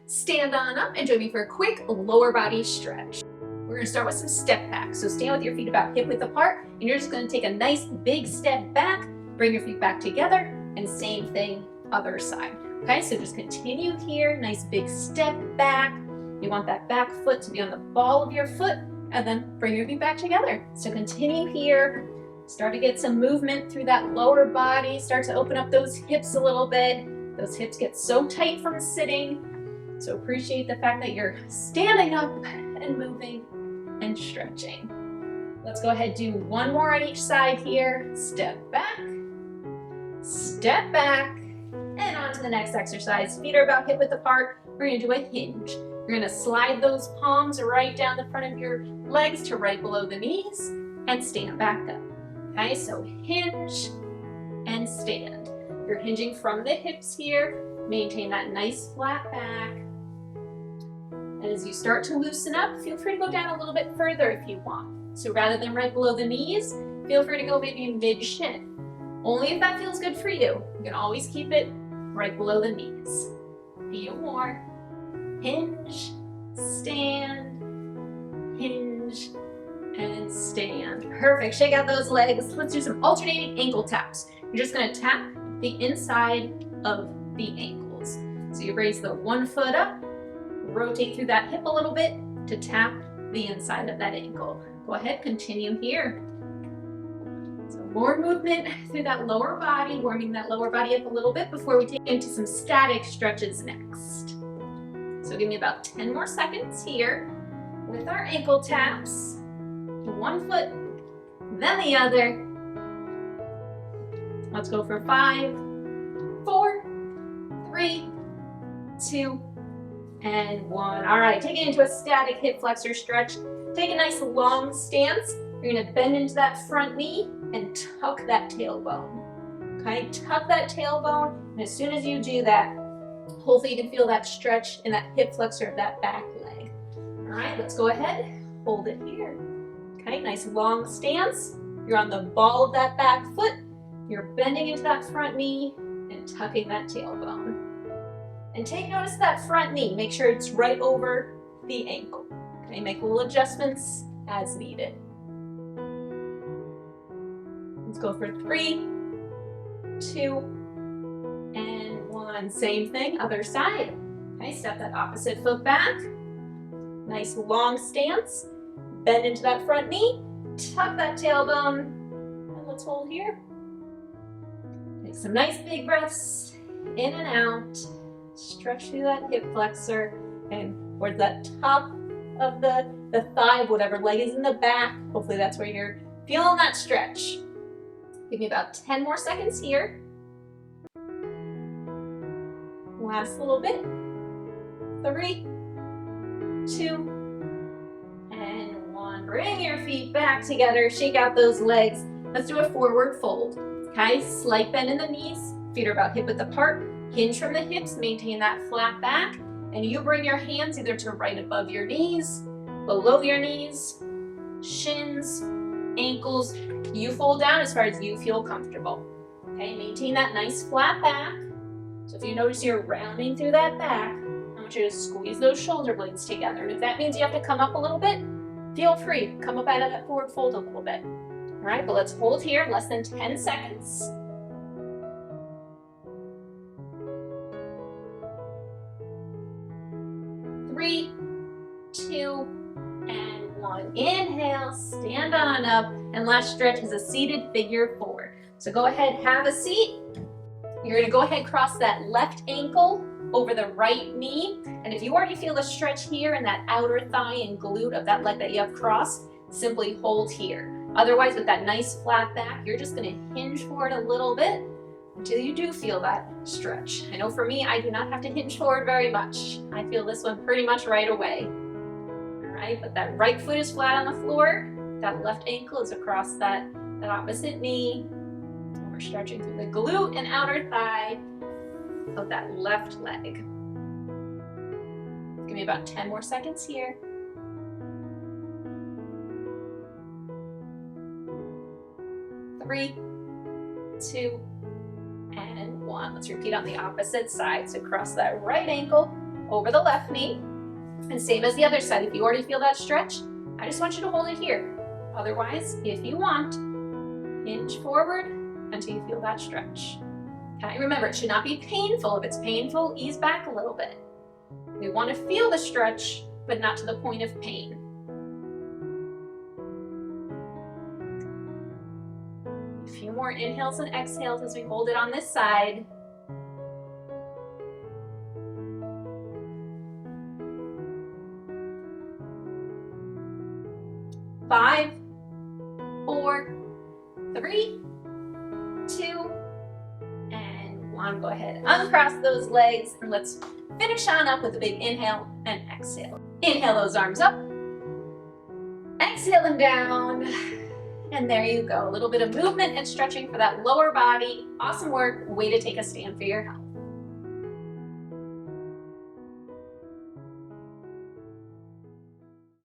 stand on up and join me for a quick lower body stretch. We're gonna start with some step backs. So stand with your feet about hip width apart, and you're just gonna take a nice big step back, bring your feet back together, and same thing, other side. Okay, so just continue here, nice big step back. You want that back foot to be on the ball of your foot, and then bring your feet back together. So continue here, start to get some movement through that lower body, start to open up those hips a little bit. Those hips get so tight from sitting. So appreciate the fact that you're standing up and moving and stretching. Let's go ahead, do one more on each side here. Step back, and on to the next exercise. Feet are about hip width apart. We're gonna do a hinge. You're gonna slide those palms right down the front of your legs to right below the knees and stand back up. Okay, so hinge and stand. You're hinging from the hips here. Maintain that nice flat back. And as you start to loosen up, feel free to go down a little bit further if you want. So rather than right below the knees, feel free to go maybe mid-shin. Only if that feels good for you. You can always keep it right below the knees. A few more. Hinge, stand, hinge, and stand. Perfect. Shake out those legs. Let's do some alternating ankle taps. You're just going to tap the inside of the ankles. So you raise the one foot up, rotate through that hip a little bit to tap the inside of that ankle. Go ahead, continue here. So more movement through that lower body, warming that lower body up a little bit before we take into some static stretches next. So give me about 10 more seconds here with our ankle taps. One foot, then the other. Let's go for 5, 4, 3, 2, and 1. All right, take it into a static hip flexor stretch. Take a nice long stance. You're gonna bend into that front knee and tuck that tailbone. Okay, tuck that tailbone, and as soon as you do that, hopefully you can feel that stretch in that hip flexor of that back leg. All right, let's go ahead, hold it here. Okay, nice long stance. You're on the ball of that back foot. You're bending into that front knee and tucking that tailbone. And take notice of that front knee. Make sure it's right over the ankle. Okay, make little adjustments as needed. Let's go for 3, 2, and 1. Same thing, other side. Okay, step that opposite foot back. Nice long stance. Bend into that front knee. Tuck that tailbone. And let's hold here. Take some nice big breaths in and out. Stretch through that hip flexor and towards that top of the thigh, whatever leg is in the back. Hopefully that's where you're feeling that stretch. Give me about 10 more seconds here. Last little bit. 3, 2, and 1. Bring your feet back together. Shake out those legs. Let's do a forward fold. Okay, slight bend in the knees. Feet are about hip width apart. Hinge from the hips, maintain that flat back, and you bring your hands either to right above your knees, below your knees, shins, ankles. You fold down as far as you feel comfortable. Okay, maintain that nice flat back. So if you notice you're rounding through that back, I want you to squeeze those shoulder blades together. And if that means you have to come up a little bit, feel free. Come up out of that forward fold a little bit. All right, but let's hold here less than 10 seconds. 3, 2, and 1. Inhale, stand on up, and last stretch is a seated figure 4. So go ahead, have a seat. You're gonna go ahead, cross that left ankle over the right knee. And if you already feel the stretch here in that outer thigh and glute of that leg that you have crossed, simply hold here. Otherwise, with that nice flat back, you're just gonna hinge forward a little bit until you do feel that stretch. I know for me, I do not have to hinge forward very much. I feel this one pretty much right away. All right, but that right foot is flat on the floor. That left ankle is across that opposite knee. And we're stretching through the glute and outer thigh of that left leg. Give me about 10 more seconds here. 3, 2, and 1. Let's repeat on the opposite side. So cross that right ankle over the left knee. And same as the other side. If you already feel that stretch, I just want you to hold it here. Otherwise, if you want, hinge forward until you feel that stretch. Okay, remember, it should not be painful. If it's painful, ease back a little bit. We want to feel the stretch, but not to the point of pain. A few more inhales and exhales as we hold it on this side. Five, 4, 3, 2, and 1. Go ahead, uncross those legs, and let's finish on up with a big inhale and exhale. Inhale those arms up, exhale them down, and there you go. A little bit of movement and stretching for that lower body. Awesome work. Way to take a stand for your health.